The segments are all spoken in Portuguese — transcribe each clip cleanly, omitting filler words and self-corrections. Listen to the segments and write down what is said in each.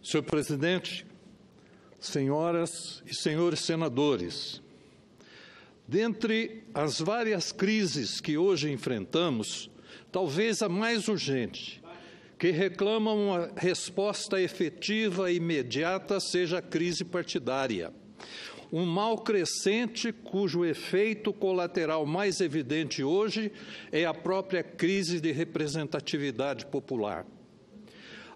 Senhor presidente, senhoras e senhores senadores, dentre as várias crises que hoje enfrentamos, talvez a mais urgente, que reclama uma resposta efetiva e imediata, seja a crise partidária. Um mal crescente cujo efeito colateral mais evidente hoje é a própria crise de representatividade popular.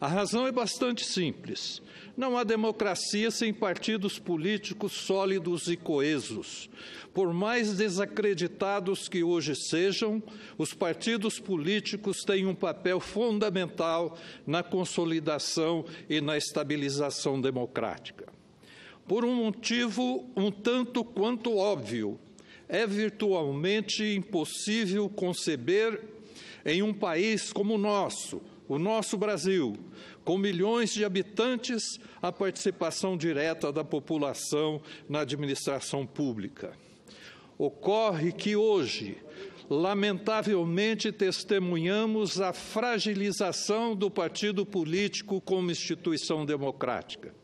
A razão é bastante simples. Não há democracia sem partidos políticos sólidos e coesos. Por mais desacreditados que hoje sejam, os partidos políticos têm um papel fundamental na consolidação e na estabilização democrática. Por um motivo um tanto quanto óbvio, é virtualmente impossível conceber em um país como o nosso Brasil, com milhões de habitantes, a participação direta da população na administração pública. Ocorre que hoje, lamentavelmente, testemunhamos a fragilização do partido político como instituição democrática.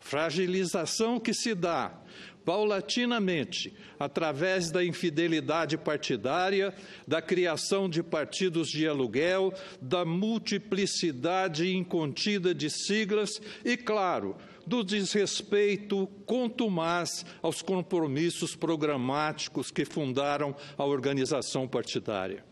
Fragilização que se dá paulatinamente, através da infidelidade partidária, da criação de partidos de aluguel, da multiplicidade incontida de siglas e, claro, do desrespeito contumaz aos compromissos programáticos que fundaram a organização partidária.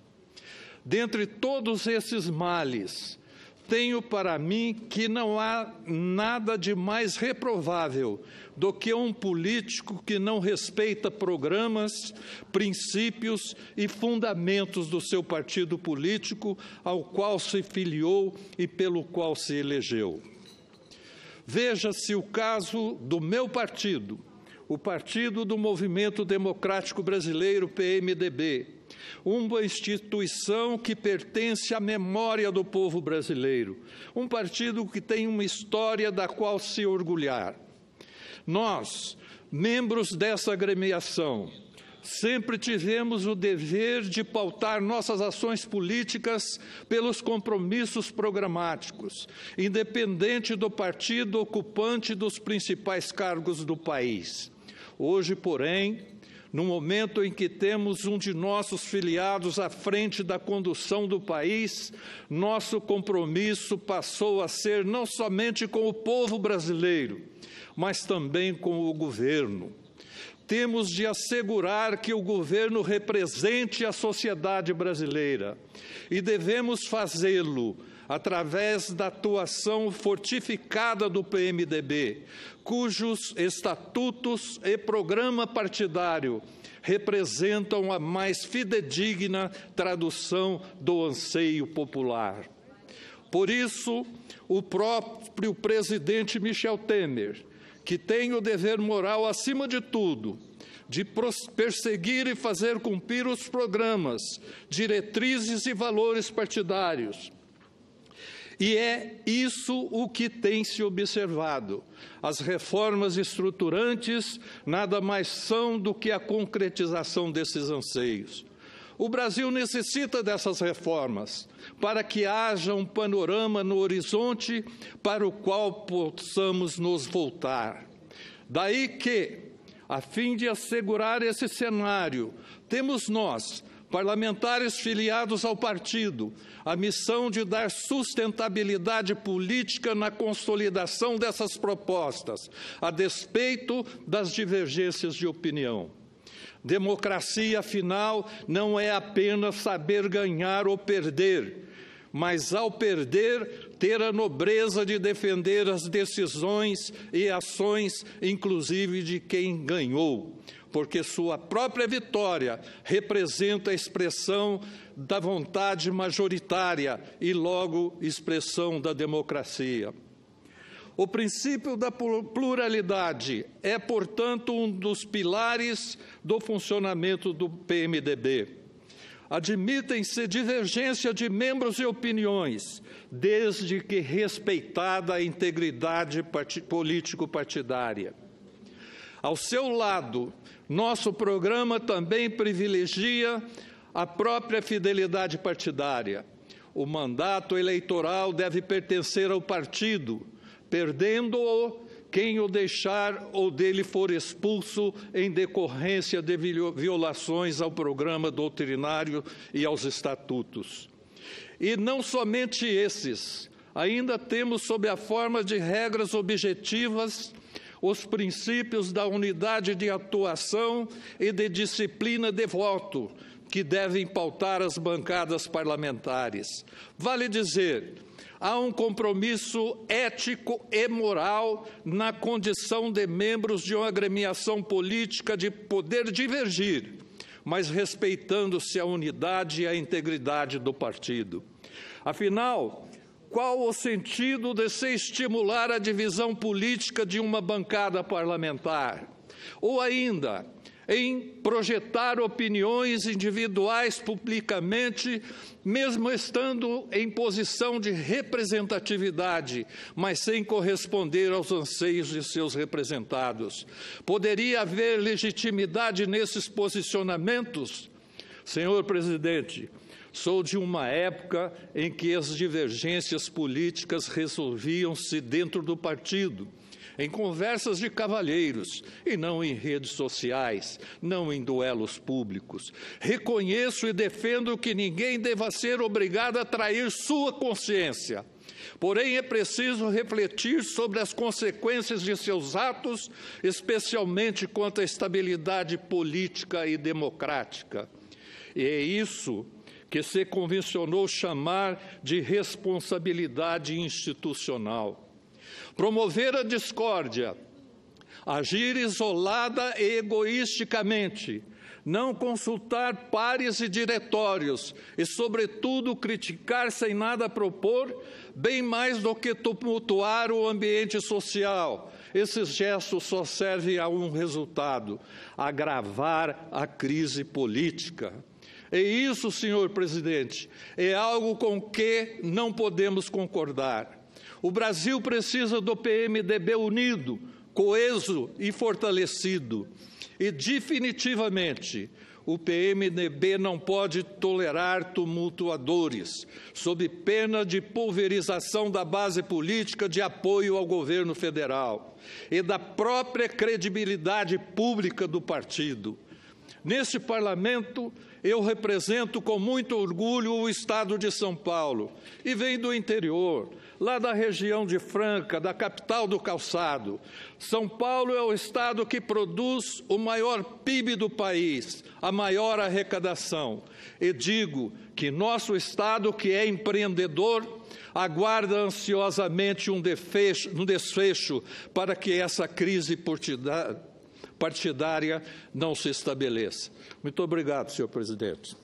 Dentre todos esses males, tenho para mim que não há nada de mais reprovável do que um político que não respeita programas, princípios e fundamentos do seu partido político ao qual se filiou e pelo qual se elegeu. Veja-se o caso do meu partido, o Partido do Movimento Democrático Brasileiro, PMDB, uma instituição que pertence à memória do povo brasileiro, um partido que tem uma história da qual se orgulhar. Nós, membros dessa agremiação, sempre tivemos o dever de pautar nossas ações políticas pelos compromissos programáticos, independente do partido ocupante dos principais cargos do país. Hoje, porém, no momento em que temos um de nossos filiados à frente da condução do país, nosso compromisso passou a ser não somente com o povo brasileiro, mas também com o governo. Temos de assegurar que o governo represente a sociedade brasileira e devemos fazê-lo através da atuação fortificada do PMDB, cujos estatutos e programa partidário representam a mais fidedigna tradução do anseio popular. Por isso, o próprio presidente Michel Temer, que tem o dever moral, acima de tudo, de perseguir e fazer cumprir os programas, diretrizes e valores partidários. E é isso o que tem se observado. As reformas estruturantes nada mais são do que a concretização desses anseios. O Brasil necessita dessas reformas para que haja um panorama no horizonte para o qual possamos nos voltar. Daí que, a fim de assegurar esse cenário, temos nós, parlamentares filiados ao partido, a missão de dar sustentabilidade política na consolidação dessas propostas, a despeito das divergências de opinião. Democracia, afinal, não é apenas saber ganhar ou perder, mas, ao perder, ter a nobreza de defender as decisões e ações, inclusive de quem ganhou, porque sua própria vitória representa a expressão da vontade majoritária e, logo, expressão da democracia. O princípio da pluralidade é, portanto, um dos pilares do funcionamento do PMDB. Admitem-se divergência de membros e opiniões, desde que respeitada a integridade político-partidária. Ao seu lado, nosso programa também privilegia a própria fidelidade partidária. O mandato eleitoral deve pertencer ao partido, perdendo-o quem o deixar ou dele for expulso em decorrência de violações ao programa doutrinário e aos estatutos. E não somente esses, ainda temos, sob a forma de regras objetivas, os princípios da unidade de atuação e de disciplina de voto, que devem pautar as bancadas parlamentares. Vale dizer, há um compromisso ético e moral na condição de membros de uma agremiação política de poder divergir, mas respeitando-se a unidade e a integridade do partido. Afinal, qual o sentido de se estimular a divisão política de uma bancada parlamentar? Ou ainda, em projetar opiniões individuais publicamente, mesmo estando em posição de representatividade, mas sem corresponder aos anseios de seus representados. Poderia haver legitimidade nesses posicionamentos? Senhor presidente, sou de uma época em que as divergências políticas resolviam-se dentro do partido, em conversas de cavalheiros, e não em redes sociais, não em duelos públicos. Reconheço e defendo que ninguém deva ser obrigado a trair sua consciência. Porém, é preciso refletir sobre as consequências de seus atos, especialmente quanto à estabilidade política e democrática. E é isso que se convencionou chamar de responsabilidade institucional. Promover a discórdia, agir isolada e egoisticamente, não consultar pares e diretórios e, sobretudo, criticar sem nada propor, bem mais do que tumultuar o ambiente social. Esses gestos só servem a um resultado: agravar a crise política. E isso, senhor presidente, é algo com que não podemos concordar. O Brasil precisa do PMDB unido, coeso e fortalecido. E, definitivamente, o PMDB não pode tolerar tumultuadores, sob pena de pulverização da base política de apoio ao governo federal e da própria credibilidade pública do partido. Neste parlamento, eu represento com muito orgulho o estado de São Paulo e venho do interior, lá da região de Franca, da capital do calçado. São Paulo é o estado que produz o maior PIB do país, a maior arrecadação. E digo que nosso estado, que é empreendedor, aguarda ansiosamente um desfecho para que essa crise partidária não se estabeleça. Muito obrigado, senhor presidente.